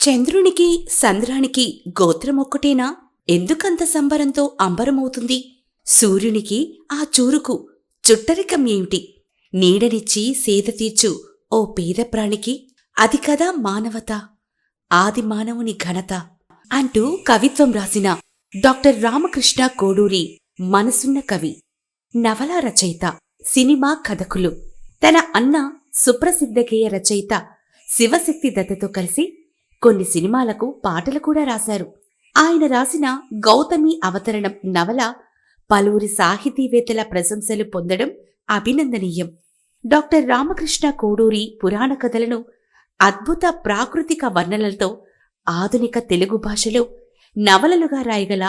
చంద్రునికి సంద్రానికి గోత్రమొక్కటేనా? ఎందుకంత సంబరంతో అంబరమవుతుంది? సూర్యునికి ఆ చూరుకు చుట్టరికం ఏమిటి? నీడనిచ్చి సేద తీర్చు ఓ పేద ప్రాణికి అది కదా మానవత, ఆది మానవుని ఘనత అంటూ కవిత్వం రాసిన డాక్టర్ రామకృష్ణ కోడూరి మనసున్న కవి, నవలా రచయిత, సినిమా కథకులు. తన అన్న సుప్రసిద్ధ గేయ రచయిత శివశక్తి దత్తతో కలిసి కొన్ని సినిమాలకు పాటలు కూడా రాశారు. ఆయన రాసిన గౌతమి అవతరణం నవల పలువురి సాహితీవేత్తల ప్రశంసలు పొందడం అభినందనీయం. డాక్టర్ రామకృష్ణ కోడూరి పురాణ కథలను అద్భుత ప్రాకృతిక వర్ణనలతో ఆధునిక తెలుగు భాషలో నవలలుగా రాయగల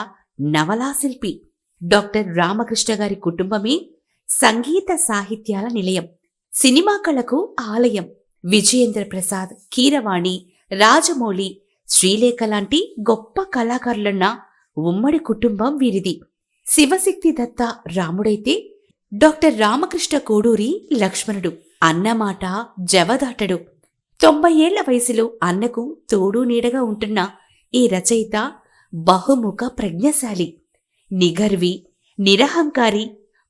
నవలాశిల్పి. డాక్టర్ రామకృష్ణ గారి కుటుంబమే సంగీత సాహిత్యాల నిలయం, సినిమా కళకు ఆలయం. విజయేంద్ర ప్రసాద్, కీరవాణి, రాజమౌళి, శ్రీలేఖ లాంటి గొప్ప కళాకారులున్న ఉమ్మడి కుటుంబం వీరిది. శివశక్తి దత్త రాముడైతే డాక్టర్ రామకృష్ణ కోడూరి లక్ష్మణుడు. అన్నమాట జవదాటడు. 90 ఏళ్ల వయసులో అన్నకు తోడు నీడగా ఉంటున్న ఈ రచయిత బహుముఖ ప్రజ్ఞశాలి, నిగర్వి, నిరహంకారి,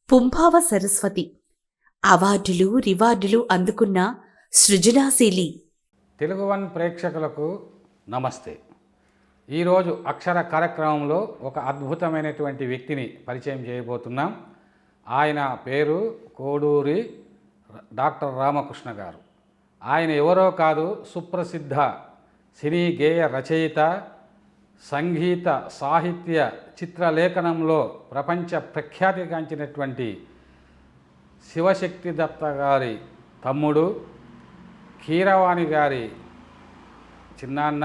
పుంభావ సరస్వతి. అవార్డులు రివార్డులు అందుకున్న సృజనాశీలి. తెలుగు వన్ ప్రేక్షకులకు నమస్తే. ఈరోజు అక్షర కార్యక్రమంలో ఒక అద్భుతమైనటువంటి వ్యక్తిని పరిచయం చేయబోతున్నాం. ఆయన పేరు కోడూరి డాక్టర్ రామకృష్ణ గారు. ఆయన ఎవరో కాదు, సుప్రసిద్ధ సినీ గేయ రచయిత, సంగీత సాహిత్య చిత్రలేఖనంలో ప్రపంచ ప్రఖ్యాతిగాంచినటువంటి శివశక్తి దత్త గారి తమ్ముడు, కీరవాణి గారి చిన్నాన్న,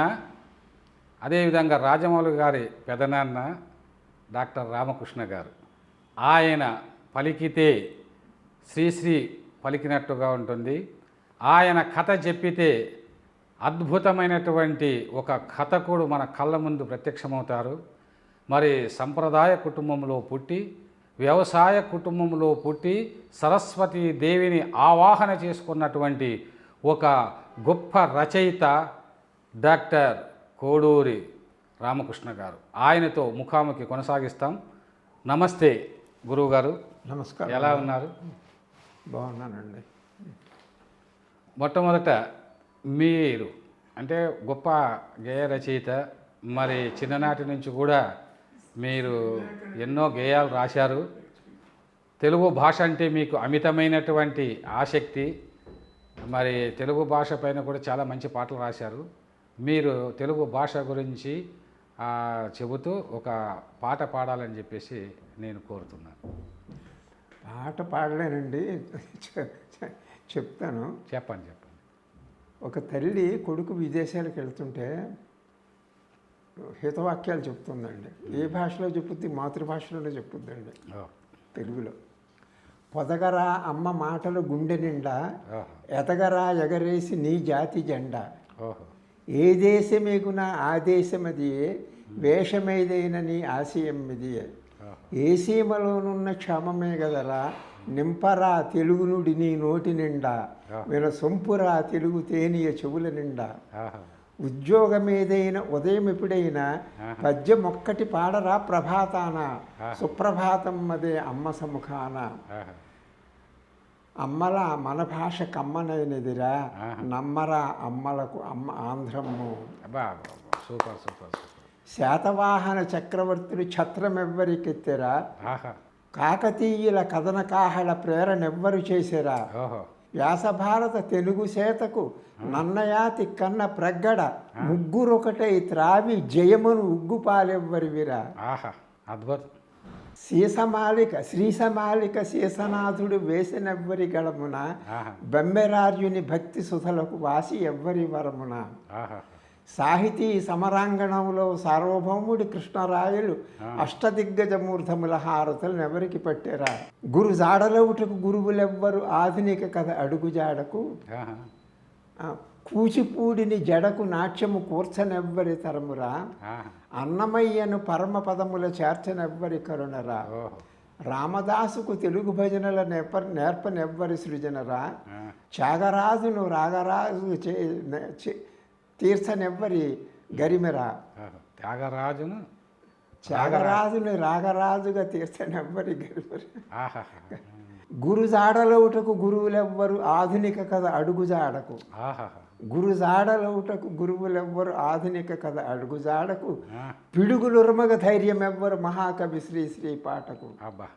అదేవిధంగా రాజమౌళి గారి పెదనాన్న డాక్టర్ రామకృష్ణ గారు. ఆయన పలికితే శ్రీశ్రీ పలికినట్టుగా ఉంటుంది. ఆయన కథ చెప్పితే అద్భుతమైనటువంటి ఒక కథకుడు మన కళ్ళ ముందు ప్రత్యక్షమవుతారు. మరి సంప్రదాయ కుటుంబంలో పుట్టి, వ్యవసాయ కుటుంబంలో పుట్టి, సరస్వతీ దేవిని ఆవాహన చేసుకున్నటువంటి ఒక గొప్ప రచయిత డాక్టర్ కోడూరి రామకృష్ణ గారు. ఆయనతో ముఖాముఖి కొనసాగిస్తాం. నమస్తే గురువుగారు. నమస్కారం. ఎలా ఉన్నారు? బాగున్నానండి. మొట్టమొదట మీరు అంటే గొప్ప గేయ రచయిత. మరి చిన్ననాటి నుంచి కూడా మీరు ఎన్నో గేయాలు రాశారు. తెలుగు భాష అంటే మీకు అమితమైనటువంటి ఆసక్తి. మరి తెలుగు భాష పైన కూడా చాలా మంచి పాటలు రాశారు. మీరు తెలుగు భాష గురించి చెబుతూ ఒక పాట పాడాలని చెప్పేసి నేను కోరుతున్నాను. పాట పాడలేనండి, చెప్తాను. చెప్పండి. ఒక తల్లి కొడుకు విదేశాలకు వెళ్తుంటే హితవాక్యాలు చెప్తుందండి. ఏ భాషలో చెప్పుద్ది? మాతృభాషలోనే చెప్పుద్దండి, తెలుగులో. పొదగరా అమ్మ మాటలు గుండె నిండా, ఎతగరా ఎగరేసి నీ జాతి జెండా. ఏ దేశమేగునా ఆ దేశమదియే, వేషమేదైన నీ ఆశయం ఇదియే. ఏ సీమలోనున్న క్షమమే గదరా, నింపరా తెలుగు నుడి నీ నోటి నిండా. విన సొంపురా తెలుగు తేనియ చెవుల నిండా. ఉద్యోగమేదైనా ఉదయం ఎప్పుడైనా, పద్యం ఒక్కటి పాడరా ప్రభాతాన. సుప్రభాతం అదే అమ్మ సముఖాన. అమ్మల మన భాష కమ్మనైనదిరా, నమ్మరా అమ్మలకు అమ్మ ఆంధ్రము. Super super super. శాతవాహన చక్రవర్తులు ఛత్రమెవ్వరికెత్తెరా, కాకతీయుల కథన కాహళ ప్రేరణెవ్వరు చేశారా. వ్యాసభారత తెలుగు సేతకు నన్నయాతి కన్న ప్రగ్గడ, ముగ్గురొకటై త్రావి జయమును ఉగ్గుపాలెవ్వరివిరా. అద్భుతం. శ్రీసమాలిక శేషనాథుడు వేసినెవ్వరి గళమున, బెమ్మెరార్యుని భక్తి సుధలకు వాసి ఎవ్వరి వరమున. సాహితీ సమరాంగణంలో సార్వభౌముడి కృష్ణరాయలు అష్టదిగ్గజమూర్ధముల హారతులను ఎవరికి పట్టారా. గురు జాడలవుటకు గురువులెవ్వరు ఆధునిక కథ అడుగుజాడకు. కూచిపూడిని జడకు నాట్యము కూర్చనెవ్వరి తరమురా. అన్నమయ్యను పరమపదముల చేర్చనెవ్వరి కరుణరా. రామదాసుకు తెలుగు భజనల నేర్పనెవ్వరి సృజనరా. త్యాగరాజును రాగరాజు తీర్చనెవ్వరి గరిమెరా. త్యాగరాజును త్యాగరాజుని రాగరాజుగా తీర్చనెవ్వరి గరిమెర. ఆహా. గురుజాడలవుటకు గురువులెవ్వరు ఆధునిక కథ అడుగుజాడకు. ఆహా. గురుజాడలవుటకు గురువులెవ్వరు ఆధునిక కథ అడుగుజాడకు. ఆ. పిడుగులుర్మగ ధైర్యమెవ్వరు మహాకవి శ్రీ శ్రీ పాటకు. అబ్బా.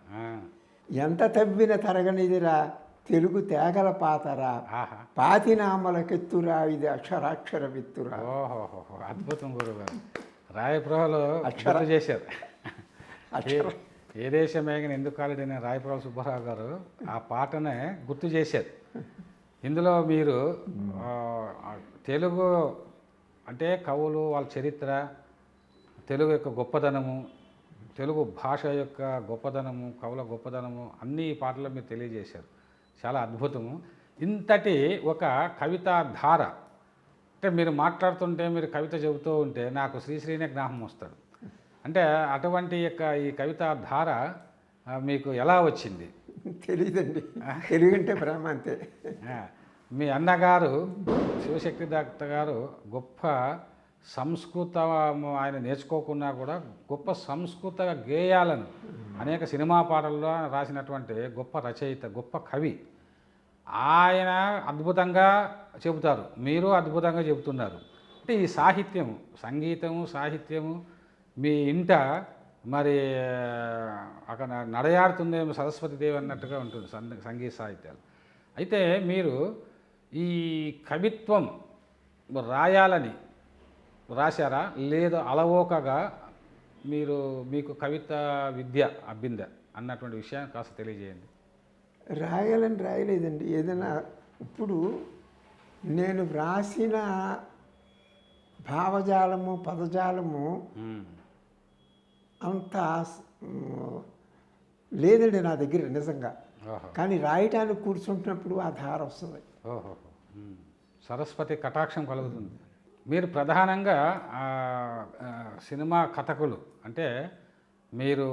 ఎంత తవ్విన తరగనిదిరా తెలుగు తేగల పాతరా. ఆహా. పాతినామలకెత్తురా ఇది అక్షరాక్షర విత్తురా. ఓహో, అద్భుతం గురుగారు. రాయప్రభలో గుర్తు చేశారు. ఏ దేశమేగని ఎందుకు కాలేడని రాయప్రభ సుబ్బారావు గారు ఆ పాటనే గుర్తు చేశారు. ఇందులో మీరు తెలుగు అంటే కవులు వాళ్ళ చరిత్ర, తెలుగు యొక్క గొప్పదనము, తెలుగు భాష యొక్క గొప్పదనము, కవుల గొప్పదనము అన్నీ ఈ పాటలో మీరు తెలియజేశారు. చాలా అద్భుతము. ఇంతటి ఒక కవితా ధార అంటే మీరు మాట్లాడుతుంటే, మీరు కవిత చెబుతూ ఉంటే నాకు శ్రీశ్రీనే జ్ఞాపకం వస్తాడు. అంటే అటువంటి యొక్క ఈ కవితా ధార మీకు ఎలా వచ్చింది? తెలియదండి, తెలుగంటే ప్రేమ అంతే. మీ అన్నగారు శివశక్తి దత్త గారు గొప్ప సంస్కృతము ఆయన నేర్చుకోకున్నా కూడా గొప్ప సంస్కృత గేయాలను అనేక సినిమా పాటల్లో రాసినటువంటి గొప్ప రచయిత, గొప్ప కవి. ఆయన అద్భుతంగా చెబుతారు, మీరు అద్భుతంగా చెబుతున్నారు. అంటే ఈ సాహిత్యము, సంగీతము, సాహిత్యము మీ ఇంట మరి అక్కడ నడయాడుతుందేమో సరస్వతీదేవి అన్నట్టుగా ఉంటుంది సంగీత సాహిత్యాలు. అయితే మీరు ఈ కవిత్వం రాయాలని రాశారా, లేదా అలవోకగా మీకు కవిత విద్య అబ్బిందా అన్నటువంటి విషయాన్ని కాస్త తెలియజేయండి. రాయాలని రాయలేదండి. ఏదైనా ఇప్పుడు నేను వ్రాసిన భావజాలము, పదజాలము అంత లేదండి నా దగ్గర నిజంగా. కానీ రాయటానికి కూర్చుంటున్నప్పుడు ఆ ధార వస్తుంది. ఓహో, సరస్వతి కటాక్షం కలుగుతుంది. మీరు ప్రధానంగా సినిమా కథకులు అంటే మీరు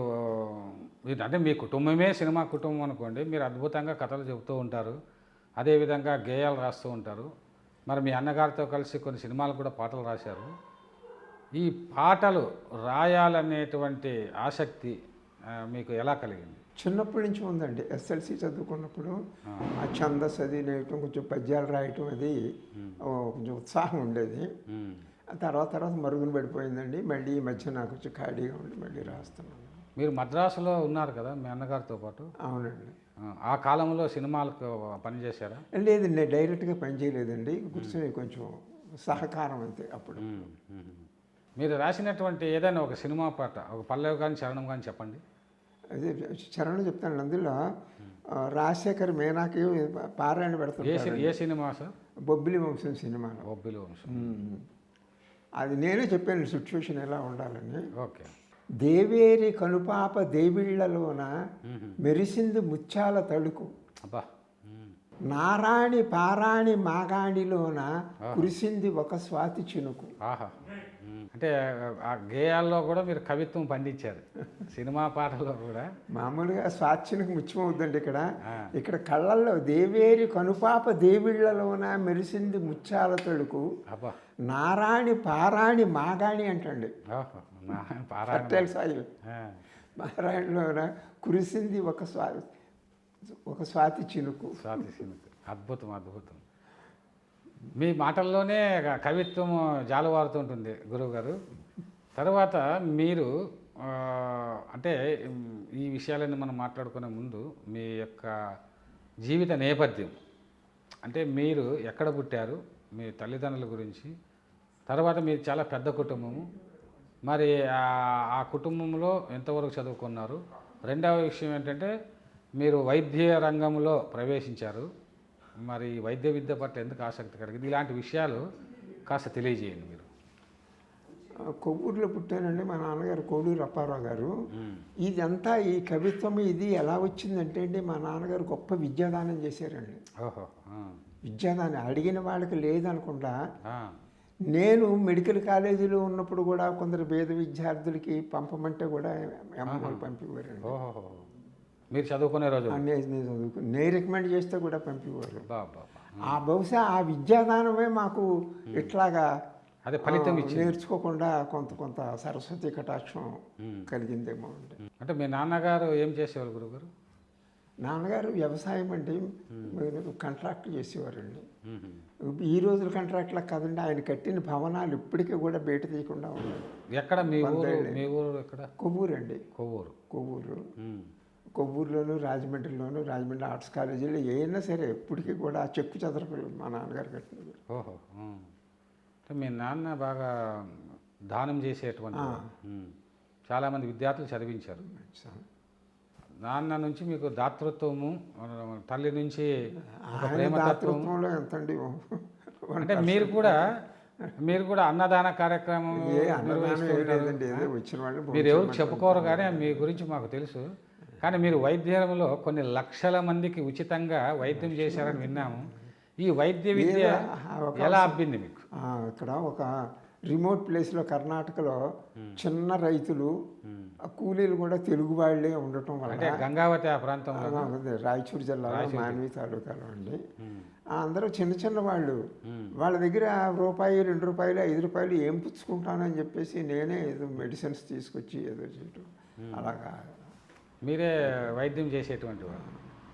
అంటే మీ కుటుంబమే సినిమా కుటుంబం అనుకోండి, మీరు అద్భుతంగా కథలు చెబుతూ ఉంటారు, అదేవిధంగా గేయాలు రాస్తూ ఉంటారు. మరి మీ అన్నగారితో కలిసి కొన్ని సినిమాలు కూడా పాటలు రాశారు. ఈ పాటలు రాయాలనేటువంటి ఆసక్తి మీకు ఎలా కలిగింది? చిన్నప్పటి నుంచి ఉందండి. ఎస్ఎల్సి చదువుకున్నప్పుడు ఆ ఛందస్సు అది నేయటం, కొంచెం పద్యాలు రాయటం అది కొంచెం ఉత్సాహం ఉండేది. తర్వాత మరుగున పడిపోయిందండి. మళ్ళీ ఈ మధ్య నాకు కొంచెం ఖాళీగా ఉండి మళ్ళీ రాస్తున్నాను. మీరు మద్రాసులో ఉన్నారు కదా మీ అన్నగారితో పాటు? అవునండి. ఆ కాలంలో సినిమాలకు పనిచేశారా? లేదండి, నేను డైరెక్ట్గా పనిచేయలేదండి. కూర్చొని కొంచెం సహకారం అంతే. అప్పుడు మీరు రాసినటువంటి ఏదైనా ఒక సినిమా పాట, ఒక పల్లవి కానీ చరణం కానీ చెప్పండి. అదే చరణం చెప్తాను. అందులో రాజశేఖర్ మేనాకి పారాయణ పెడతాను. ఏ సినిమా సార్? బొబ్బిలి వంశం సినిమాలో. బొబ్బిలి వంశం. అది నేనే చెప్పాను సిచ్యువేషన్ ఎలా ఉండాలని. ఓకే. దేవేరి కనుపాప దేవిళ్లలోన మెరిసింది ముత్యాల తడుకు. అబ్బా. నారాణి పారాణి మాగాణిలోన కురిసింది ఒక స్వాతి చినుకు. ఆహా. అంటే ఆ గేయాల్లో కూడా మీరు కవిత్వం పండించారు, సినిమా పాటల్లో కూడా. మామూలుగా స్వాచ్ఛనకు ముత్యం అవుద్దండి. ఇక్కడ కళ్ళల్లో దేవేరి కనుపాప దేవిళ్లలోన మెరిసింది ముత్యాల తడుకు, నారాణి పారాణి మాగాణి అంటండి. సాయి నారాయణలోన కురిసింది ఒక స్వాతి చినుకు. స్వాతి చినుకు. అద్భుతం, అద్భుతం. మీ మాటల్లోనే కవిత్వం జాలువారుతుంటుంది గురువుగారు. తర్వాత మీరు అంటే ఈ విషయాలన్నీ మనం మాట్లాడుకునే ముందు మీ యొక్క జీవిత నేపథ్యం అంటే మీరు ఎక్కడ పుట్టారు, మీ తల్లిదండ్రుల గురించి, తర్వాత మీరు చాలా పెద్ద కుటుంబము, మరి ఆ కుటుంబంలో ఎంతవరకు చదువుకున్నారు, రెండవ విషయం ఏంటంటే మీరు వైద్య రంగంలో ప్రవేశించారు, మరి వైద్య విద్య పట్ల ఎందుకు ఆసక్తి కలిగింది, ఇలాంటి విషయాలు కాస్త తెలియజేయండి. మీరు కొవ్వూరులో పుట్టానండి. మా నాన్నగారు కోడూరు అప్పారావు గారు. ఇదంతా ఈ కవిత్వం ఇది ఎలా వచ్చిందంటే అండి, మా నాన్నగారు గొప్ప విద్యాదానం చేశారండి. ఓహో. విద్యాదానం అడిగిన వాళ్ళకి లేదనకుండా నేను మెడికల్ కాలేజీలో ఉన్నప్పుడు కూడా కొందరు పేద విద్యార్థులకి పంపమంటే కూడా అమ్మలు పంపివ్వరండి. ఓహో. మీరు చదువుకునే రోజు నేను చదువుకుని నేను రికమెండ్ చేస్తే కూడా పంపివ్వరు. బహుశా ఆ విద్యాదానమే మాకు ఇట్లాగా అదే ఫలితం ఇచ్చింది. నేర్చుకోకుండా కొంత కొంత సరస్వతి కటాక్షం కలిగిందేమో అండి. అంటే మీ నాన్నగారు ఏం చేసేవాళ్ళు గురుగారు? నాన్నగారు వ్యవసాయం అంటే కాంట్రాక్ట్ చేసేవారండి. ఈ రోజుల కాంట్రాక్ట్లా కాదండి, ఆయన కట్టిన భవనాలు ఇప్పటికీ కూడా బయట తీయకుండా ఉన్నాయి. ఎక్కడ మీ ఊరు? మీ ఊరు ఎక్కడ? కొవ్వూరు అండి. కొవ్వూరు. కొవ్వూరు కొవ్వూరులోను రాజమండ్రిలోను రాజమండ్రి ఆర్ట్స్ కాలేజీలో ఏమైనా సరే ఇప్పటికీ కూడా ఆ చెక్కు చెదరపిల్లలు మా నాన్నగారు కట్టినవి. ఓహో. అంటే మీ నాన్న బాగా దానం చేసేటువంటి చాలామంది విద్యార్థులు చదివించారు. నాన్న నుంచి మీకు దాతృత్వము, తల్లి నుంచి ఒక ప్రేమతత్వము. దాతృత్వంలో ఎంతండి, అంటే మీరు కూడా అన్నదాన కార్యక్రమం వచ్చిన వాళ్ళు మీరు ఎవరు చెప్పుకోరు, కానీ మీ గురించి మాకు తెలుసు. కానీ మీరు వైద్యంలో కొన్ని లక్షల మందికి ఉచితంగా వైద్యం చేశారని విన్నాము. ఈ వైద్య విద్య ఎలా అబ్బింది మీకు? ఇక్కడ ఒక రిమోట్ ప్లేస్లో కర్ణాటకలో చిన్న రైతులు, కూలీలు కూడా తెలుగు వాళ్ళే ఉండటం వల్ల, అంటే గంగావతి ఆ ప్రాంతంలో, రాయచూరు జిల్లాలో మానవి తాలూకాలో అండి, అందరూ చిన్న చిన్న వాళ్ళు, వాళ్ళ దగ్గర రూపాయి 2 రూపాయలు 5 రూపాయలు ఏం పుచ్చుకుంటానని చెప్పేసి నేనే ఏదో మెడిసిన్స్ తీసుకొచ్చి ఏదో చేయటం అలాగా. మీరే వైద్యం చేసేటువంటి వాళ్ళు.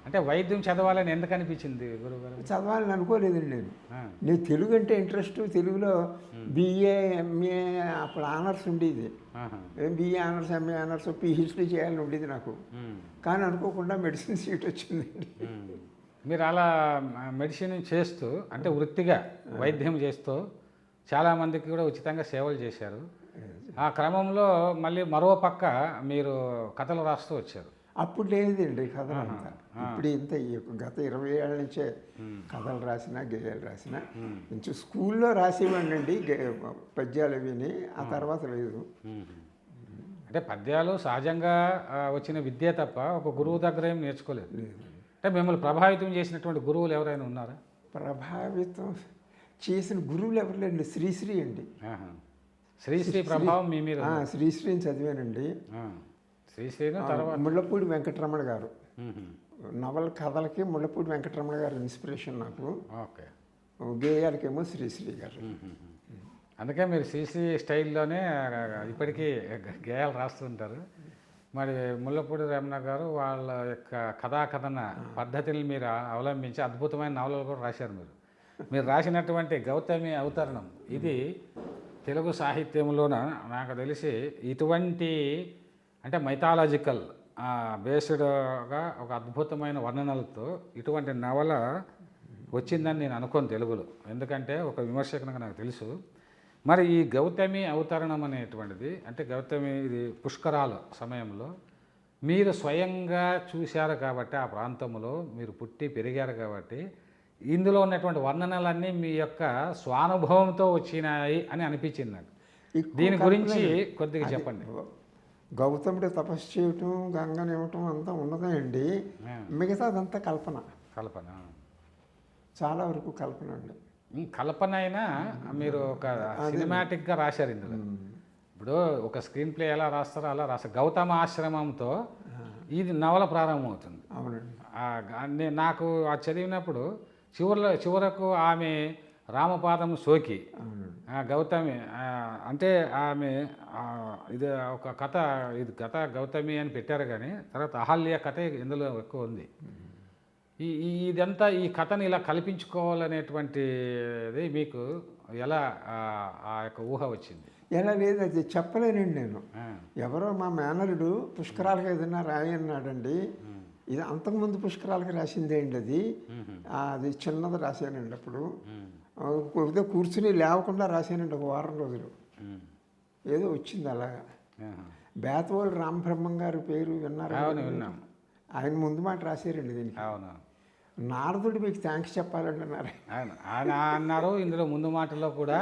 అంటే వైద్యం చదవాలని ఎందుకు అనిపించింది గురుగారు? చదవాలని అనుకోలేదండి నేను తెలుగు అంటే ఇంట్రెస్ట్. తెలుగులో బిఏ ఎంఏ అప్పుడు ఆనర్స్ ఉండేది, BA honours MA honours PhD చేయాలని ఉండేది నాకు. కానీ అనుకోకుండా మెడిసిన్ సీట్ వచ్చిందండి. మీరు అలా మెడిసిన్ చేస్తూ, అంటే వృత్తిగా వైద్యం చేస్తూ చాలామందికి కూడా ఉచితంగా సేవలు చేశారు. ఆ క్రమంలో మళ్ళీ మరో పక్క మీరు కథలు రాస్తూ వచ్చారు. అప్పుడు లేదండి కథలు అంతా. ఇప్పుడు ఇంత గత 20 ఏళ్ళ నుంచే కథలు రాసిన, గేయాలు రాసిన. కొంచెం స్కూల్లో రాసేవాడిని అండి పద్యాలు విని, ఆ తర్వాత లేదు. అంటే పద్యాలు సహజంగా వచ్చిన విద్య తప్ప ఒక గురువు దగ్గర ఏం నేర్చుకోలేదు. అంటే మిమ్మల్ని ప్రభావితం చేసినటువంటి గురువులు ఎవరైనా ఉన్నారా? ప్రభావితం చేసిన గురువులు ఎవరు లేండి, శ్రీశ్రీ అండి. శ్రీశ్రీ ప్రభావం మీ మీద? శ్రీశ్రీని చదివానండి. శ్రీశ్రీని తర్వాత ముళ్ళపూడి వెంకటరమణ గారు నవల కథలకి ముళ్ళపూడి వెంకటరమణ గారు ఇన్స్పిరేషన్ నాకు. ఓకే. గేయాలకేమో శ్రీశ్రీ గారు. అందుకే మీరు శ్రీశ్రీ స్టైల్లోనే ఇప్పటికీ గేయాలు రాస్తుంటారు. మరి ముళ్ళపూడి రమణ గారు వాళ్ళ యొక్క కథాకథన పద్ధతులు మీరు అవలంబించి అద్భుతమైన నవలలు కూడా రాశారు. మీరు రాసినటువంటి గౌతమి అవతరణం ఇది తెలుగు సాహిత్యంలోన నాకు తెలిసి ఇటువంటి అంటే మైథాలజికల్ బేస్డ్గా ఒక అద్భుతమైన వర్ణనలతో ఇటువంటి నవల వచ్చిందని నేను అనుకోను తెలుగులో. ఎందుకంటే ఒక విమర్శకునిగా నాకు తెలుసు. మరి ఈ గౌతమి అవతరణం అనేటువంటిది, అంటే గౌతమి ఇది పుష్కరాల సమయంలో మీరు స్వయంగా చూశారు కాబట్టి, ఆ ప్రాంతంలో మీరు పుట్టి పెరిగారు కాబట్టి, ఇందులో ఉన్నటువంటి వర్ణనలన్నీ మీ యొక్క స్వానుభవంతో వచ్చినాయి అని అనిపించింది నాకు. దీని గురించి కొద్దిగా చెప్పండి. గౌతముడు తపస్సు చేయటం, గంగనివ్వటం అంతా ఉన్నదండి. మిగతాదంతా కల్పన. చాలా వరకు కల్పన అండి. కల్పన అయినా మీరు ఒక సినిమాటిక్గా రాశారు ఇందులో. ఇప్పుడు ఒక స్క్రీన్ ప్లే ఎలా రాస్తారో అలా రాస్తారు. గౌతమ ఆశ్రమంతో ఇది నవల ప్రారంభమవుతుంది. అవునండి. నాకు ఆ చదివినప్పుడు చివరకు ఆమె రామపాదం సోకి గౌతమి, అంటే ఆమె ఇది ఒక కథ, ఇది కథ గౌతమి అని పెట్టారు, కానీ తర్వాత అహల్య కథ ఇందులో ఎక్కువ ఉంది. ఇదంతా ఈ కథని ఇలా కల్పించుకోవాలనేటువంటిది మీకు ఎలా ఆ యొక్క ఊహ వచ్చింది? ఎలా లేదు, అది చెప్పలేనండి నేను. ఎవరో మా మేనరుడు పుష్కరాలకు ఏదైనా రాయన్నాడండి. ఇది అంతకుముందు పుష్కరాలకు రాసిందేండి అది. అది చిన్నది రాశానండి. అప్పుడు ఏదో కూర్చుని లేవకుండా రాశానండి ఒక వారం రోజులు. ఏదో వచ్చింది అలాగా. బేతవోలు రామబ్రహ్మం గారి పేరు విన్నారు? విన్నాం. ఆయన ముందు మాట రాశారండి దీనికి. నారదుడు మీకు థ్యాంక్స్ చెప్పాలండి అన్నారు. ఆయన అన్నారు. ఇందులో ముందు మాటలో కూడా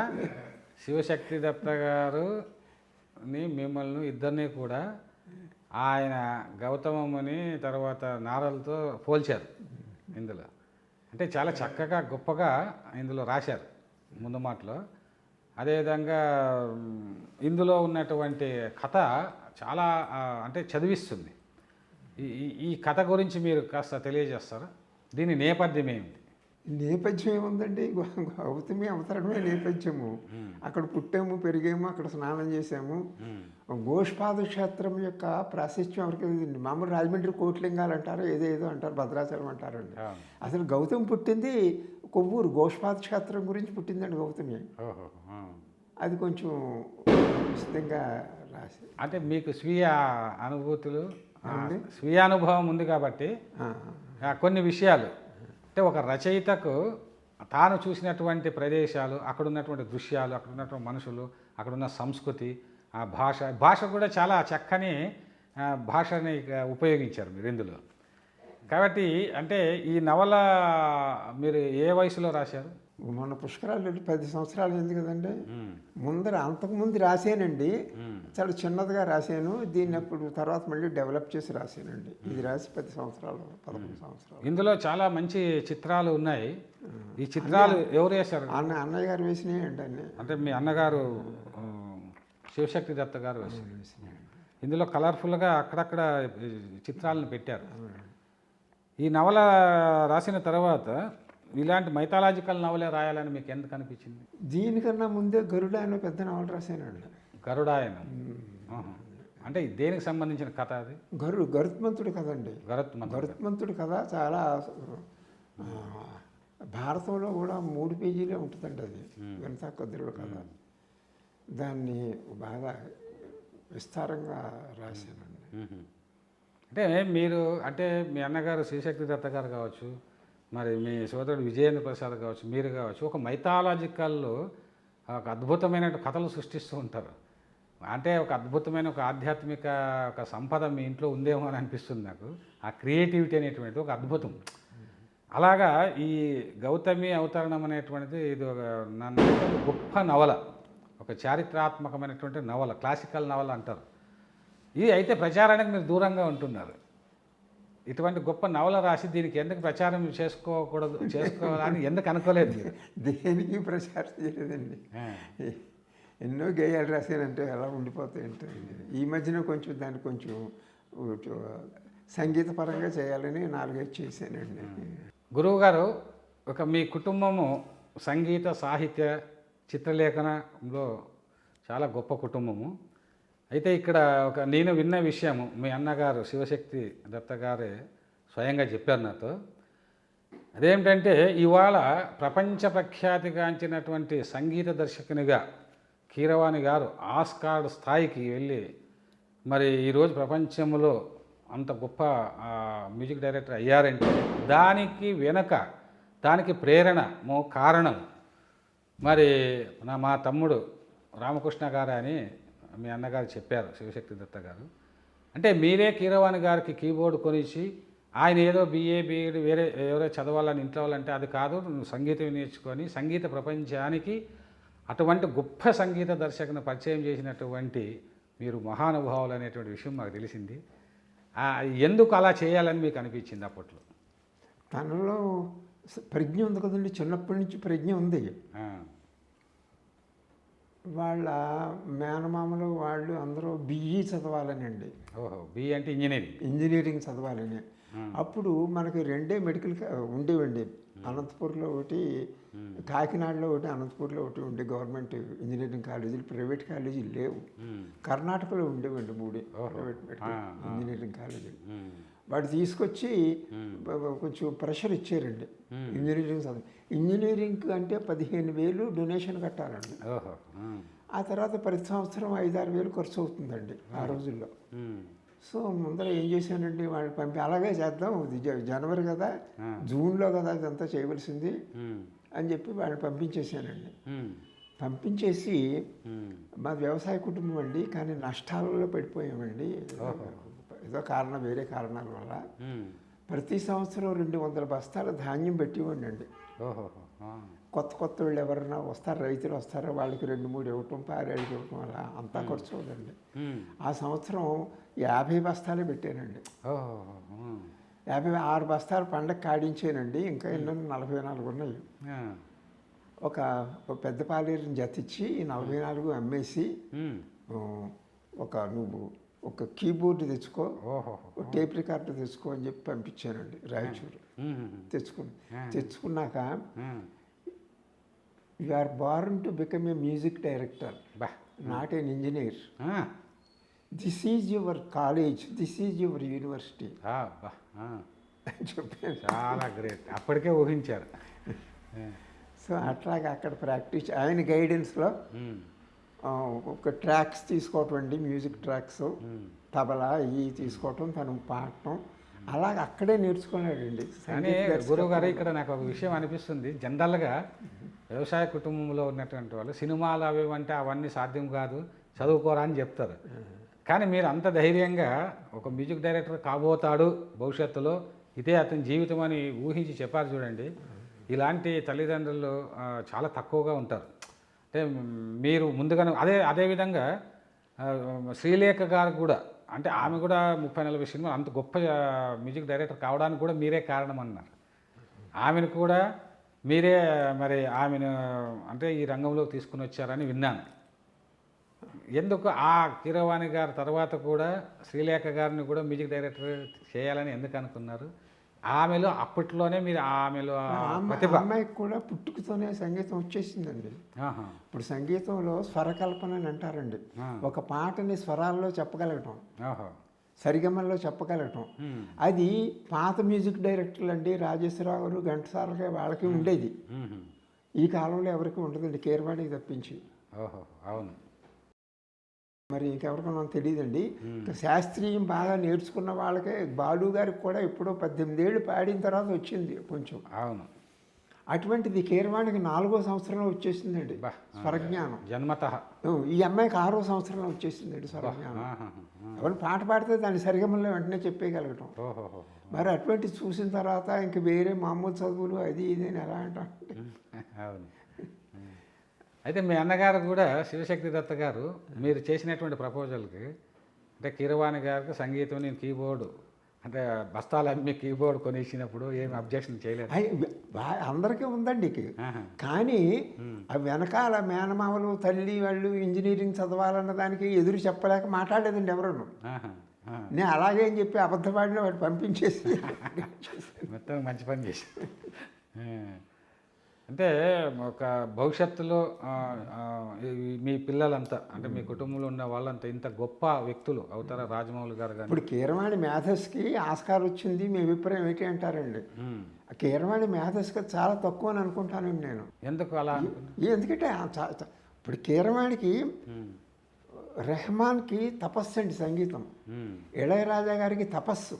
శివశక్తి దత్త గారుని మిమ్మల్ని ఇద్దరిని కూడా ఆయన గౌతమముని తర్వాత నారలతో పోల్చారు ఇందులో. అంటే చాలా చక్కగా గొప్పగా ఇందులో రాశారు ముందు మాటలో. అదేవిధంగా ఇందులో ఉన్నటువంటి కథ చాలా అంటే చదివిస్తుంది. ఈ కథ గురించి మీరు కాస్త తెలియజేస్తారా? దీని నేపథ్యం ఏమిటి? నేపథ్యం ఏముందండి, గౌతమి అవతరణమే నేపథ్యము. అక్కడ పుట్టాము, పెరిగాము, అక్కడ స్నానం చేసాము. గోష్పాద క్షేత్రం యొక్క ప్రాశస్త్యం ఎవరికి తెలియదండి. మామూలు రాజమండ్రి కోట్లింగాలు అంటారు, ఏదేదో అంటారు, భద్రాచలం అంటారండి. అసలు గౌతమి పుట్టింది కొవ్వూరు, గోష్పాద క్షేత్రం గురించి పుట్టిందండి గౌతమి. అది కొంచెం విశదంగా రాసి, అంటే మీకు స్వీయ అనుభూతులు, స్వీయ అనుభవం ఉంది కాబట్టి కొన్ని విషయాలు, అంటే ఒక రచయితకు తాను చూసినటువంటి ప్రదేశాలు, అక్కడ ఉన్నటువంటి దృశ్యాలు, అక్కడ ఉన్నటువంటి మనుషులు, అక్కడున్న సంస్కృతి, ఆ భాష కూడా చాలా చక్కని భాషని ఉపయోగించారు మీరు ఇందులో. కాబట్టి అంటే ఈ నవల మీరు ఏ వయసులో రాశారు? మొన్న పుష్కరాలు 10 సంవత్సరాలు అయింది కదండి. అంతకుముందు రాశానండి, చాలా చిన్నదిగా రాశాను. దీన్ని అప్పుడు తర్వాత మళ్ళీ డెవలప్ చేసి రాశానండి. ఇది రాసి 10 సంవత్సరాలు, 11 సంవత్సరాలు. ఇందులో చాలా మంచి చిత్రాలు ఉన్నాయి. ఈ చిత్రాలు ఎవరు వేశారు? అన్నయ్య గారు వేసినాయి అండి అన్నీ. అంటే మీ అన్నగారు శివశక్తి దత్త గారు వేశారు. ఇందులో కలర్ఫుల్గా అక్కడక్కడ చిత్రాలను పెట్టారు. ఈ నవల రాసిన తర్వాత ఇలాంటి మైథాలజికల్ నవలే రాయాలని మీకు ఎందుకు అనిపించింది? దీనికన్నా ముందే గరుడాయన పెద్ద నవల రాశానండి. గరుడాయన అంటే దేనికి సంబంధించిన కథ అది? గరుత్మంతుడు కదండి. గరుత్మంతుడు కథ చాలా భారతంలో కూడా 3 పేజీలే ఉంటుందండి. అది వినతా కద్రుడు కథ. దాన్ని బాగా విస్తారంగా రాశానండి. అంటే మీరు, అంటే మీ అన్నగారు శివశక్తి దత్త గారు కావచ్చు, మరి మీ సోదరుడు విజయేంద్ర ప్రసాద్ కావచ్చు, మీరు కావచ్చు, ఒక మైథాలజికల్లో ఒక అద్భుతమైన కథలు సృష్టిస్తూ ఉంటారు. అంటే ఒక అద్భుతమైన ఒక ఆధ్యాత్మిక ఒక సంపద మీ ఇంట్లో ఉందేమో అని అనిపిస్తుంది నాకు. ఆ క్రియేటివిటీ అనేటువంటిది ఒక అద్భుతం. అలాగా ఈ గౌతమి అవతరణం అనేటువంటిది ఇది ఒక నన్ను గొప్ప నవల, ఒక చారిత్రాత్మకమైనటువంటి నవల, క్లాసికల్ నవల అంటారు. ఇది అయితే ప్రచారానికి మీరు దూరంగా ఉంటున్నారు. ఇటువంటి గొప్ప నవల రాసి దీనికి ఎందుకు ప్రచారం చేసుకోవాలని ఎందుకు అనుకోలేదు మీరు? దేనికి ప్రచారం చేయలేదండి. ఎన్నో గేయాలు రాశానంటే ఎలా ఉండిపోతాయంటే, ఈ మధ్యన కొంచెం దాన్ని కొంచెం సంగీతపరంగా చేయాలని 4-5 చేశానండి. గురువుగారు, ఒక మీ కుటుంబము సంగీత, సాహిత్య, చిత్రలేఖనంలో చాలా గొప్ప కుటుంబము. అయితే ఇక్కడ ఒక నేను విన్న విషయము, మీ అన్నగారు శివశక్తి దత్త గారే స్వయంగా చెప్పారు నాతో. అదేమిటంటే ఇవాళ ప్రపంచ ప్రఖ్యాతిగాంచినటువంటి సంగీత దర్శకునిగా కీరవాణి గారు ఆస్కార్ స్థాయికి వెళ్ళి మరి ఈరోజు ప్రపంచంలో అంత గొప్ప మ్యూజిక్ డైరెక్టర్ అయ్యారంటే దానికి వెనక, దానికి ప్రేరణ కారణం మరి మా తమ్ముడు రామకృష్ణ గారు అని మీ అన్నగారు చెప్పారు, శివశక్తి దత్త గారు. అంటే మీరే కీరవాణి గారికి కీబోర్డు కొనిచ్చి, ఆయన ఏదో BA BEd వేరే ఎవరో చదవాలని ఇంట్లో వాళ్ళంటే అది కాదు, నువ్వు సంగీతం నేర్చుకొని సంగీత ప్రపంచానికి అటువంటి గొప్ప సంగీత దర్శకుని పరిచయం చేసినటువంటి మీరు మహానుభావులు అనేటువంటి విషయం మాకు తెలిసింది. ఎందుకు అలా చేయాలని మీకు అనిపించింది అప్పట్లో? తనలో ప్రజ్ఞ ఉంది కదండి, చిన్నప్పటి నుంచి ప్రజ్ఞ ఉంది. వాళ్ళ మేనమామలు వాళ్ళు అందరూ BE చదవాలనండి. ఓహో, BE అంటే ఇంజనీరింగ్ చదవాలని. అప్పుడు మనకి 2 మెడికల్ ఉండేవండి. అనంతపూర్లో ఒకటి, కాకినాడలో ఒకటి, అనంతపూర్లో ఒకటి ఉండే గవర్నమెంట్ ఇంజనీరింగ్ కాలేజీలు, ప్రైవేట్ కాలేజీలు లేవు. కర్ణాటకలో ఉండేవండి 3 ప్రైవేట్ మెడికల్ ఇంజనీరింగ్ కాలేజీలు. వాడు తీసుకొచ్చి కొంచెం ప్రెషర్ ఇచ్చారండి. ఇంజనీరింగ్ అంటే 15,000 డొనేషన్ కట్టాలండి. ఆ తర్వాత ప్రతి సంవత్సరం 5-6 వేలు ఖర్చు అవుతుందండి ఆ రోజుల్లో. సో ముందర ఏం చేశానండి, వాళ్ళు అలాగే చేద్దాం, జనవరి కదా, జూన్లో కదా ఇదంతా చేయవలసింది అని చెప్పి వాళ్ళని పంపించేశానండి. పంపించేసి మా వ్యవసాయ కుటుంబం అండి, కానీ నష్టాలలో పడిపోయామండి. ఏదో వేరే కారణాల వల్ల ప్రతి సంవత్సరం 200 బస్తాల ధాన్యం పెట్టివ్వండి అండి. కొత్త వాళ్ళు ఎవరైనా వస్తారు, రైతులు వస్తారో వాళ్ళకి 2-3 ఇవ్వటం, పారేళ్ళకి ఇవ్వటం, అలా అంతా ఖర్చు అవుతుంది. ఆ సంవత్సరం 50 బస్తాలే పెట్టానండి. 56 బస్తాలు పండగ కాడించానండి. ఇంకా ఎన్నో 44 ఉన్నాయి. ఒక పెద్ద పాలేరుని జతిచ్చి 44 అమ్మేసి ఒక నువ్వు ఒక కీబోర్డ్ తెచ్చుకో, ఓహో. ఒక టేప్ రికార్డర్ తెచ్చుకో అని చెప్పి పంపించానండి రాయచూరు. తెచ్చుకున్నాక you are born to become a music director, బా. Not an engineer. This is your college, this is your university బా. అని చెప్పాను. చాలా గ్రేట్, అప్పటికే ఊహించారు. సో అట్లాగా అక్కడ ప్రాక్టీస్ ఆయన గైడెన్స్లో ఒక ట్రాక్స్ తీసుకోవటం అండి, మ్యూజిక్ ట్రాక్స్, తబలా ఇవి తీసుకోవటం, తను పాడటం, అలాగ అక్కడే నేర్చుకున్నాడండి. కానీ గురువు గారు ఇక్కడ నాకు ఒక విషయం అనిపిస్తుంది, జనరల్గా వ్యవసాయ కుటుంబంలో ఉన్నటువంటి వాళ్ళు సినిమాలు అవి అంటే అవన్నీ సాధ్యం కాదు, చదువుకోరా అని చెప్తారు. కానీ మీరు అంత ధైర్యంగా ఒక మ్యూజిక్ డైరెక్టర్ కాబోతాడు భవిష్యత్తులో, ఇదే అతని జీవితం అని ఊహించి చెప్పారు చూడండి. ఇలాంటి తల్లిదండ్రులు చాలా తక్కువగా ఉంటారు. అంటే మీరు ముందుగానే అదేవిధంగా శ్రీలేఖ గారు కూడా, అంటే ఆమె కూడా 30-40 సినిమాలు, అంత గొప్ప మ్యూజిక్ డైరెక్టర్ కావడానికి కూడా మీరే కారణం అన్నారు. ఆమెను కూడా మీరే మరి ఆమెను అంటే ఈ రంగంలోకి తీసుకుని వచ్చారని విన్నాను. ఎందుకు ఆ కీరవాణి గారి తర్వాత కూడా శ్రీలేఖ గారిని కూడా మ్యూజిక్ డైరెక్టర్ చేయాలని ఎందుకు అనుకున్నారు? ఆమెలో అప్పట్లోనే మీరు ఆమెలో ప్రతిభ. అమ్మాయికి కూడా పుట్టుకతోనే సంగీతం వచ్చేసిందండి. ఇప్పుడు సంగీతంలో స్వరకల్పన అని అంటారండి. ఒక పాటని స్వరాల్లో చెప్పగలగటం, సరిగమల్లో చెప్పగలగటం, అది పాత మ్యూజిక్ డైరెక్టర్లు అండి, రాజేశ్వరరావు గారు, ఘంటసాల వాళ్ళకి ఉండేది. ఈ కాలంలో ఎవరికి ఉండదండి, కీరవాణికి తప్పించి. అవును. మరి ఇంకెవరికో నాకు తెలియదండి. శాస్త్రీయం బాగా నేర్చుకున్న వాళ్ళకే, బాలు గారికి కూడా ఎప్పుడో 18 ఏళ్ళు పాడిన తర్వాత వచ్చింది కొంచెం. అవును. అటువంటిది కీరవాణికి 4వ సంవత్సరంలో వచ్చేసిందండి స్వరజ్ఞానం, జన్మతః. ఈ అమ్మాయికి 6వ సంవత్సరంలో వచ్చేసిందండి స్వరజ్ఞానం. ఎవరు పాట పాడితే దాని సరిగమల్లో వెంటనే చెప్పేయగలగటం. మరి అటువంటి చూసిన తర్వాత ఇంక వేరే మామూలు చదువులు అది ఇది అని ఎలా అంటారంటే. అవును. అయితే మీ అన్నగారు కూడా శివశక్తి దత్త గారు మీరు చేసినటువంటి ప్రపోజల్కి, అంటే కీరవాణి గారికి సంగీతం నేను కీబోర్డు అంటే బస్తాలు అమ్మి కీబోర్డ్ కొనేసినప్పుడు ఏమి అబ్జెక్షన్ చేయలేదు? అందరికీ ఉందండి. కానీ ఆ వెనకాల మేనమామలు తల్లి వాళ్ళు ఇంజనీరింగ్ చదవాలన్న దానికి ఎదురు చెప్పలేక మాట్లాడలేదండి ఎవరు. నేను అలాగే అని చెప్పి అబద్ధపాడిన వాడు పంపించేసి మొత్తం మంచి పని చేసి. అంటే ఒక భవిష్యత్తులో మీ పిల్లలంతా, అంటే మీ కుటుంబంలో ఉన్న వాళ్ళంతా ఇంత గొప్ప వ్యక్తులు అవుతారా? రాజమౌళి గారు కానీ ఇప్పుడు కీరవాణి మ్యాథర్స్కి ఆస్కార్ వచ్చింది, మీ అభిప్రాయం ఏంటి అంటారండి. కీరవాణి మ్యాథర్స్కి చాలా తక్కువ అని అనుకుంటానండి నేను. ఎందుకు అలా? ఎందుకంటే ఇప్పుడు కీరవాణికి రెహమాన్కి తపస్సు అండి సంగీతం, ఇళయరాజా గారికి తపస్సు,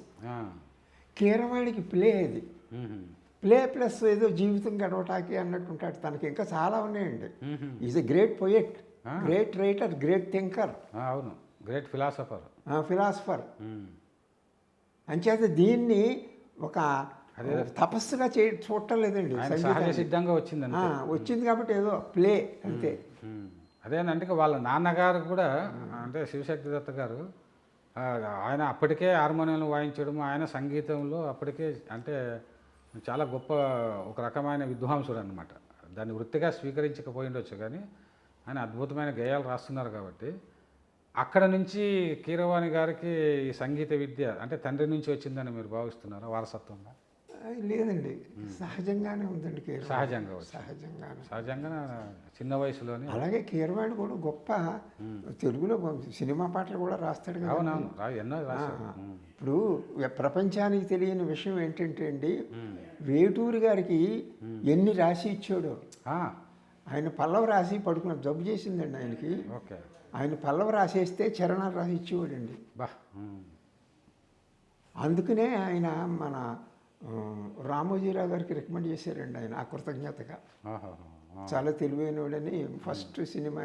కీరవాణికి ప్లే అది. ప్లే ప్లస్ ఏదో జీవితం గడవటానికి అన్నట్టు ఉంటాడు. తనకి ఇంకా చాలా ఉన్నాయండి. Is a great poet, great writer, great thinker. అవును, గ్రేట్ ఫిలాసఫర్. అంచేత దీన్ని ఒక తపస్సుగా చూడటం లేదండి, సిద్ధంగా వచ్చింది కాబట్టి ఏదో ప్లే అంతే. అదేనంటే వాళ్ళ నాన్నగారు కూడా, అంటే శివశక్తి దత్త గారు, ఆయన అప్పటికే హార్మోనియం వాయించడం, ఆయన సంగీతంలో అప్పటికే అంటే చాలా గొప్ప ఒక రకమైన విద్వాంసుడు అనమాట. దాన్ని వృత్తిగా స్వీకరించకపోయిండొచ్చు, కానీ ఆయన అద్భుతమైన గేయాలు రాస్తున్నారు. కాబట్టి అక్కడ నుంచి కీరవాణి గారికి ఈ సంగీత విద్య అంటే తండ్రి నుంచి వచ్చిందని మీరు భావిస్తున్నారా వారసత్వంగా? లేదండి, సహజంగానే ఉందండి. సహజంగా చిన్న వయసులోనే. అలాగే కీరవాణి కూడా గొప్ప తెలుగులో సినిమా పాటలు కూడా రాస్తాడు కదా. అవునవును, ఎన్నో రాశాడు. ఇప్పుడు ప్రపంచానికి తెలియని విషయం ఏంటంటే అండి, వేటూరి గారికి ఎన్ని రాసి ఇచ్చాడో. ఆయన పల్లవ రాసి పడుకున్న జబ్బు చేసిందండి ఆయనకి. ఆయన పల్లవ రాసేస్తే చరణాలు రాసి ఇచ్చేవాడండి. అందుకనే ఆయన మన రామోజీరావు గారికి రికమెండ్ చేశారండి ఆయన, ఆ కృతజ్ఞతగా. చాలా తెలివైనవాడని ఫస్ట్ సినిమా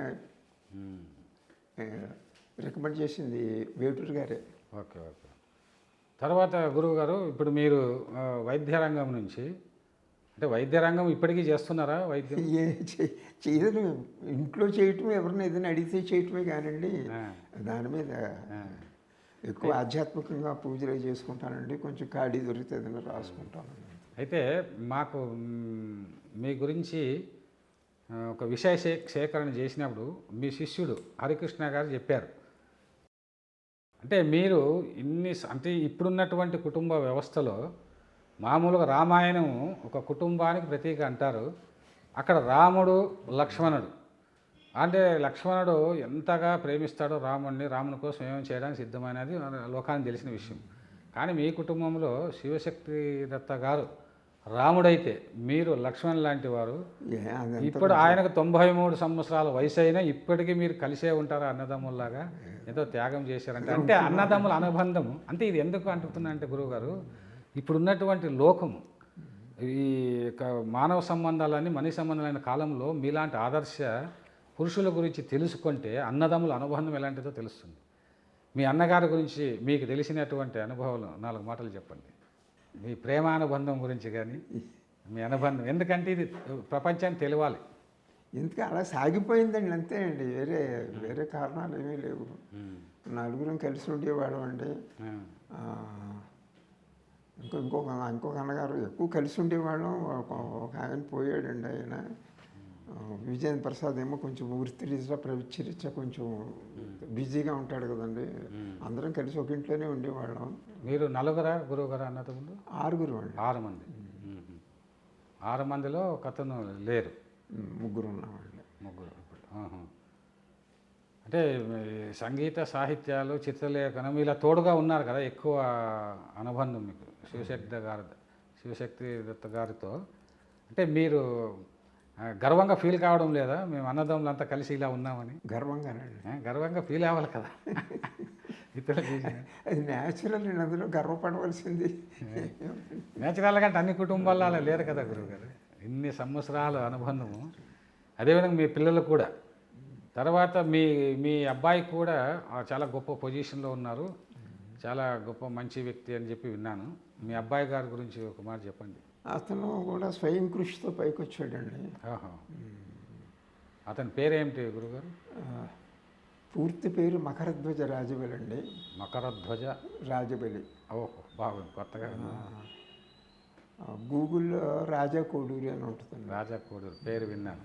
రికమెండ్ చేసింది వేటూరు గారే. ఓకే. తర్వాత గురువు గారు, ఇప్పుడు మీరు వైద్య రంగం నుంచి, అంటే వైద్య రంగం ఇప్పటికీ చేస్తున్నారా? వైద్యం చేయదు, ఇంట్లో చేయటం, ఎవరిని ఏదైనా అడిగితే చేయటమే కానండి. దాని మీద ఎక్కువ ఆధ్యాత్మికంగా పూజలు చేసుకుంటానండి. కొంచెం ఖాళీ దొరికితే ఏదైనా రాసుకుంటానండి. అయితే మాకు మీ గురించి ఒక విషయ సేకరణ చేసినప్పుడు మీ శిష్యుడు హరికృష్ణ గారు చెప్పారు, అంటే మీరు అంటే ఇప్పుడున్నటువంటి కుటుంబ వ్యవస్థలో మామూలుగా రామాయణం ఒక కుటుంబానికి ప్రతీక అంటారు. అక్కడ రాముడు లక్ష్మణుడు, అంటే లక్ష్మణుడు ఎంతగా ప్రేమిస్తాడో రాముడిని, రాముని కోసం ఏమేమి చేయడానికి సిద్ధమైనది లోకానికి తెలిసిన విషయం. కానీ మీ కుటుంబంలో శివశక్తి దత్త గారు రాముడైతే మీరు లక్ష్మణ్ లాంటి వారు. ఇప్పుడు ఆయనకు 93 సంవత్సరాల వయసు అయినా ఇప్పటికీ మీరు కలిసే ఉంటారా అన్నదమ్ముల్లాగా? ఎంతో త్యాగం చేశారంటే అంటే అన్నదమ్ముల అనుబంధము. అంటే ఇది ఎందుకు అంటున్నా అంటే గురువుగారు, ఇప్పుడున్నటువంటి లోకము ఈ మానవ సంబంధాలని మనిషి సంబంధాలైన కాలంలో మీలాంటి ఆదర్శ పురుషుల గురించి తెలుసుకుంటే అన్నదమ్ముల అనుబంధం ఎలాంటిదో తెలుస్తుంది. మీ అన్నగారి గురించి మీకు తెలిసినటువంటి అనుభవాలు 4 మాటలు చెప్పండి. మీ ప్రేమానుబంధం గురించి కానీ మీ అనుబంధం, ఎందుకంటే ఇది ప్రపంచానికి తెలియాలి. ఎందుకు అలా సాగిపోయిందండి, అంతే అండి. వేరే కారణాలు ఏమీ లేవు. నలుగురం కలిసి ఉండేవాడు అండి. ఇంకొక అన్నగారు ఎక్కువ కలిసి ఉండేవాళ్ళం. ఒక ఆయన పోయాడండి, ఆయన విజయేంద్ర ప్రసాద్ ఏమో కొంచెం వృత్తిరీత్యా ప్రవృత్తిరీత్యా కొంచెం బిజీగా ఉంటాడు కదండి. అందరం కలిసి ఒక ఇంట్లోనే ఉండేవాళ్ళం. మీరు నలుగురా గురువు గారు అన్నది ముందు? 6 అండి. 6 మంది. 6 మందిలో ఒక అతను లేరు. 3 ఉన్నామండి. 3 అంటే సంగీత సాహిత్యాలు చిత్రలేఖనం ఇలా తోడుగా ఉన్నారు కదా, ఎక్కువ అనుబంధం మీకు శివశక్తి దత్త గారితో. అంటే మీరు గర్వంగా ఫీల్ కావడం లేదా? మేము అన్నదమ్ములంతా కలిసి ఇలా ఉన్నామని గర్వంగా ఫీల్ అవ్వాలి కదా. అది న్యాచురల్, నేను అందులో గర్వపడవలసింది. న్యాచురల్గా అంటే అన్ని కుటుంబాల్లో అలా లేరు కదా గురువుగారు. ఇన్ని సంవత్సరాల అనుబంధము. అదేవిధంగా మీ పిల్లలు కూడా, తర్వాత మీ అబ్బాయి కూడా చాలా గొప్ప పొజిషన్లో ఉన్నారు, చాలా గొప్ప మంచి వ్యక్తి అని చెప్పి విన్నాను. మీ అబ్బాయి గారి గురించి ఒక మాట చెప్పండి. అతను కూడా స్వయం కృషితో పైకి వచ్చాడండి. అతని పేరేమిటి గురుగారు? పూర్తి పేరు మకరధ్వజ రాజబలి అండి. మకరధ్వజ రాజబలి. ఓహో, బాగుంది, కొత్తగా. గూగుల్లో రాజా కోడూరి అని ఉంటుంది. రాజా కోడూరి పేరు విన్నాను.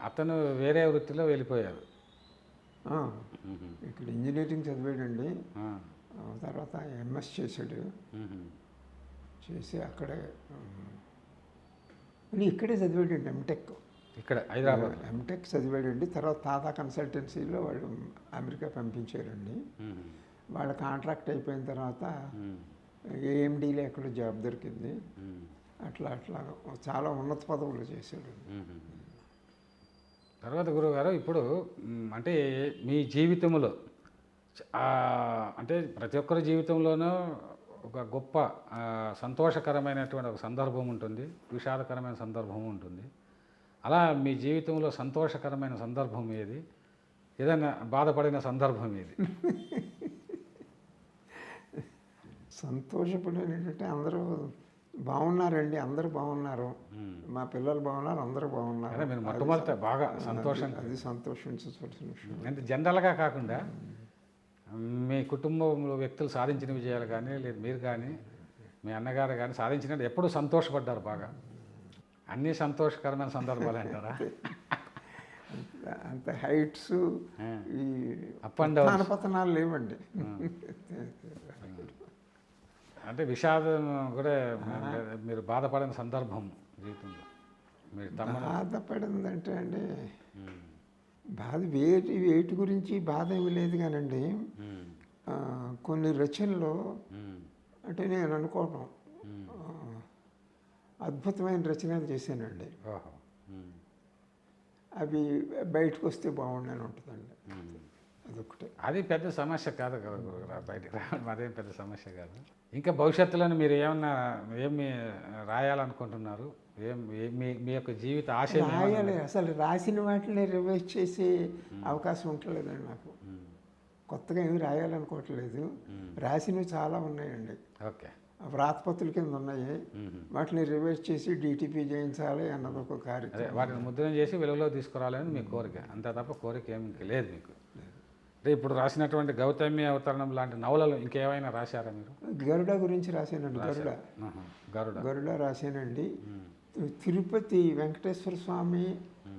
అతను వేరే వృత్తిలో వెళ్ళిపోయారు. ఇక్కడ ఇంజనీరింగ్ చదివాడండి. తర్వాత ఎంఎస్ చేశాడు. చేసి అక్కడే ఇక్కడే చదివాడండి ఎంటెక్. ఇక్కడ హైదరాబాద్ ఎంటెక్ చదివాడండి. తర్వాత టాటా కన్సల్టెన్సీలో వాళ్ళు అమెరికా పంపించారండి. వాళ్ళ కాంట్రాక్ట్ అయిపోయిన తర్వాత ఏఎండీలో ఎక్కడో జాబ్ దొరికింది. అట్లా చాలా ఉన్నత పదవులు చేశాడు. తర్వాత గురువుగారు, ఇప్పుడు అంటే మీ జీవితంలో అంటే ప్రతి ఒక్కరి జీవితంలోనూ ఒక గొప్ప సంతోషకరమైనటువంటి ఒక సందర్భం ఉంటుంది, విషాదకరమైన సందర్భం ఉంటుంది. అలా మీ జీవితంలో సంతోషకరమైన సందర్భం ఏది? ఏదైనా బాధపడిన సందర్భం ఏది? సంతోషపడేటంటే అందరూ బాగున్నారండి, అందరూ బాగున్నారు. మా పిల్లలు బాగున్నారు, అందరూ బాగున్నారు. మీరు మొట్టమొదట బాగా సంతోషం, అది సంతోషించవలసిన విషయం. అంటే జనరల్గా కాకుండా మీ కుటుంబంలో వ్యక్తులు సాధించిన విజయాలు కానీ, లేదు మీరు కానీ మీ అన్నగారు కానీ సాధించినట్టు ఎప్పుడు సంతోషపడ్డారు బాగా? అన్నీ సంతోషకరమైన సందర్భాలు అంటారా? అంత హైట్స్, ఈ అప్ అండ్ డౌన్ పతనాలు లేవండి. అంటే విషాదం కూడా మీరు బాధపడిన సందర్భం జీవితంలో? మీరు బాధపడిందంటే అండి, బాధ వేటి గురించి బాధ ఏమి లేదు కానండి. కొన్ని రచనలు అంటే నేను అనుకోవటం అద్భుతమైన రచనలు చేశానండి. అవి బయటకు వస్తే బాగుండని ఉంటుందండి. అదొకటే. అది పెద్ద సమస్య కాదు కదా గురుగారు, బయటకు రావడం అదేం పెద్ద సమస్య కాదు. ఇంకా భవిష్యత్తులో మీరు ఏమి రాయాలనుకుంటున్నారు? మీ యొక్క జీవిత ఆశయం రాయాలి. అసలు రాసిన వాటిని రివైజ్ చేసే అవకాశం ఉండలేదండి నాకు. కొత్తగా ఏమి రాయాలనుకోవట్లేదు. రాసినవి చాలా ఉన్నాయండి. ఓకే, వ్రాతపత్రుల కింద ఉన్నాయి. వాటిని రివైజ్ చేసి డిటిపి చేయించాలి అన్నది ఒక కార్యక్రమం. వాటిని ముద్రణ చేసి వెలుగులో తీసుకురావాలని మీ కోరిక, అంతే తప్ప కోరిక ఏమి లేదు మీకు. అంటే ఇప్పుడు రాసినటువంటి గౌతమి అవతరణం లాంటి నవలలు ఇంకేమైనా రాశారా మీరు? గరుడ గురించి రాశానండి. గరుడ రాశానండి. తిరుపతి వెంకటేశ్వర స్వామి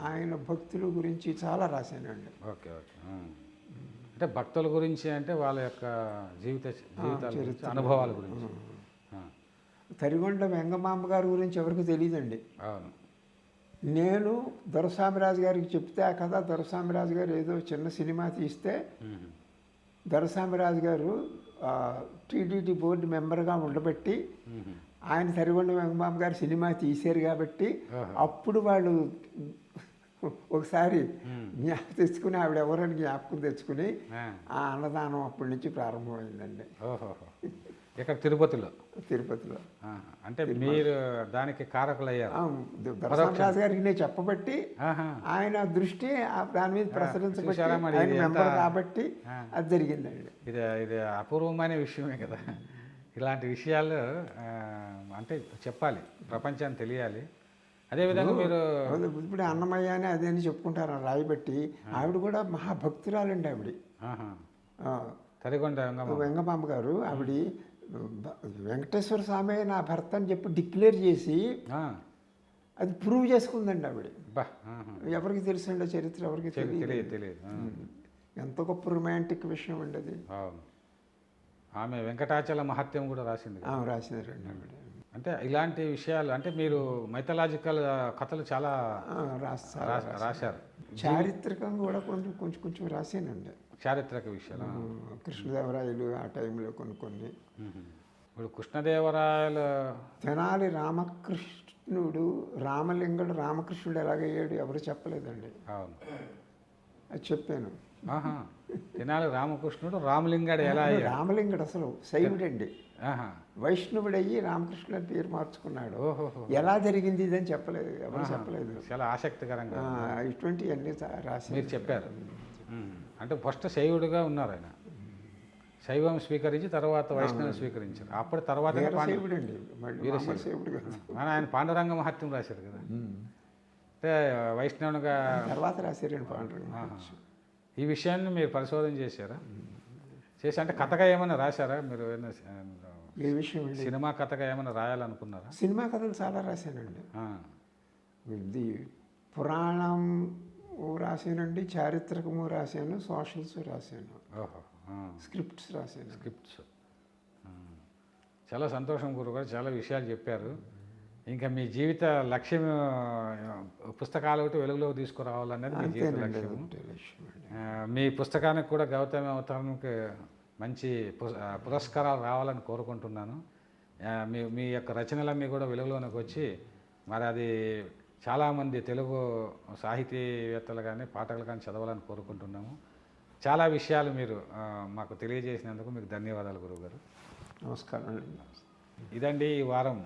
ఆయన భక్తుల గురించి చాలా రాశానండి. Okay okay. అంటే భక్తుల గురించి అంటే వాళ్ళ యొక్క జీవితాల గురించి, అనుభవాల గురించి. ఆ, తరిగొండ వెంగమాంబ గారి గురించి ఎవరికి తెలియదండి. అవును. నేను దొరస్వామిరాజు గారికి చెప్తే ఆ కథ దొరస్వామిరాజు గారు ఏదో చిన్న సినిమా తీస్తే మ్మ్. దొరస్వామిరాజు గారు టీటీడీ బోర్డు మెంబర్గా ఉండబట్టి మ్మ్. ఆయన తరిగొండ వెంగమాంబ గారు సినిమా తీశారు కాబట్టి అప్పుడు వాళ్ళు ఒకసారి జ్ఞాపకం తెచ్చుకుని ఆవిడ ఎవరని జ్ఞాపకం తెచ్చుకుని ఆ. ఆ అన్నదానం అప్పటి నుంచి ప్రారంభమైందండి ఓహో. ఇక్కడ తిరుపతిలో. తిరుపతిలో. అంటే మీరు దానికి కారకులయ్యారు. దొరస్వామిరాజు గారికి నేను చెప్పబట్టి ఆహా. ఆయన దృష్టి దాని మీద ప్రసరించబట్టి చూశారా మరి ఆయన ఇది మెంబర్ ఎంత- కాబట్టి అది జరిగిందండి. ఇది అపూర్వమైన విషయమే కదా. ఇలాంటి విషయాలు అంటే చెప్పాలి, ప్రపంచానికి తెలియాలి. అదేవిధంగా మీరు ఇప్పుడు అన్నమయ్య అని అదేని చెప్పుకుంటారు రాయబట్టి ఆవిడ కూడా మహాభక్తురాలండి ఆవిడ. ఆహా. ఆ, తరిగొండ వెంగమ్మ. వెంగమాంబ గారు ఆవిడ వెంకటేశ్వర స్వామి నా భర్త అని చెప్పి డిక్లేర్ చేసి ఆ. అది ప్రూవ్ చేసుకుందండి ఆవిడ. బా. ఆహా. ఎవరికి తెలుసండి ఆ చరిత్ర, ఎవరికి తెలియదు తెలియదు. తెలియదు. ఎంత గొప్ప రొమాంటిక్ విషయం అండి అది. అవును. ఆమె వెంకటాచల మహత్యం కూడా రాసింది కదా. రాసినారండి ఆవిడ. అంటే ఇలాంటి విషయాలు అంటే మీరు మైథలాజికల్ కథలు చాలా రాశారు. చారిత్రకంగా కూడా కొంచెం కొంచెం కొంచెం రాశానండి. చారిత్రక విషయాలు. కృష్ణదేవరాయలు ఆ టైంలో కొన్ని ఇప్పుడు కృష్ణదేవరాయల తెనాలి రామకృష్ణుడు రామలింగుడు రామకృష్ణుడు ఎలాగయ్యాడు ఎవరు చెప్పలేదండి. అవును. అది చెప్పాను. ఆహా. తెనాలి రామకృష్ణుడు రామలింగాడు ఎలా అయ్యాడు? రామలింగుడు అసలు శైవుడండి, ఆహా. వైష్ణవుడయ్యి రామకృష్ణుడు అని పేరు మార్చుకున్నాడు. ఓహోహో. ఎలా జరిగింది ఇది అని చెప్పలేదు, ఎవరు చెప్పలేదు. చాలా ఆసక్తికరంగా ఇటువంటివన్నీ రాసి మీరు చెప్పారు. అంటే ఫస్ట్ శైవుడుగా ఉన్నారు ఆయన. శైవం స్వీకరించి తర్వాత వైష్ణవం స్వీకరించారు. అప్పుడు తర్వాత శైవుడండి, మళ్ళీ శైవుడు కాదు. ఆయన పాండురంగ మహత్యం రాశారు కదా. అంటే వైష్ణవునిగా తర్వాత రాశారండి పాండురంగ. ఈ విషయాన్ని మీరు పరిశోధన చేశారా? చేసి అంటే కథగా ఏమైనా రాశారా మీరు? ఏ విషయం అండి? సినిమా కథగా ఏమైనా రాయాలనుకున్నారా? సినిమా కథలు చాలా రాశానండి. ఇది పురాణం రాశానండి, చారిత్రకము రాశాను, సోషల్స్ రాశాను, ఓహో. స్క్రిప్ట్స్ రాశాను. స్క్రిప్ట్స్. చాలా సంతోషం గురుగారు, చాలా విషయాలు చెప్పారు. ఇంకా మీ జీవిత లక్ష్యం పుస్తకాలు ఒకటి వెలుగులోకి తీసుకురావాలనేది మీ జీవిత లక్ష్యం. మీ పుస్తకానికి కూడా గౌతమి అవతారానికి మంచి పురస్కారాలు రావాలని కోరుకుంటున్నాను. మీ యొక్క రచనలన్నీ కూడా వెలుగులోనికి వచ్చి మరి అది చాలామంది తెలుగు సాహితీవేత్తలు కానీ పాఠకులు కానీ చదవాలని కోరుకుంటున్నాము. చాలా విషయాలు మీరు మాకు తెలియజేసినందుకు మీకు ధన్యవాదాలు గురువుగారు. నమస్కారం. ఇదండి ఈ వారం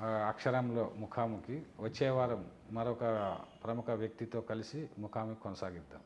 అక్షరంలో ముఖాముఖి. వచ్చే వారం మరొక ప్రముఖ వ్యక్తితో కలిసి ముఖాముఖి కొనసాగిద్దాం.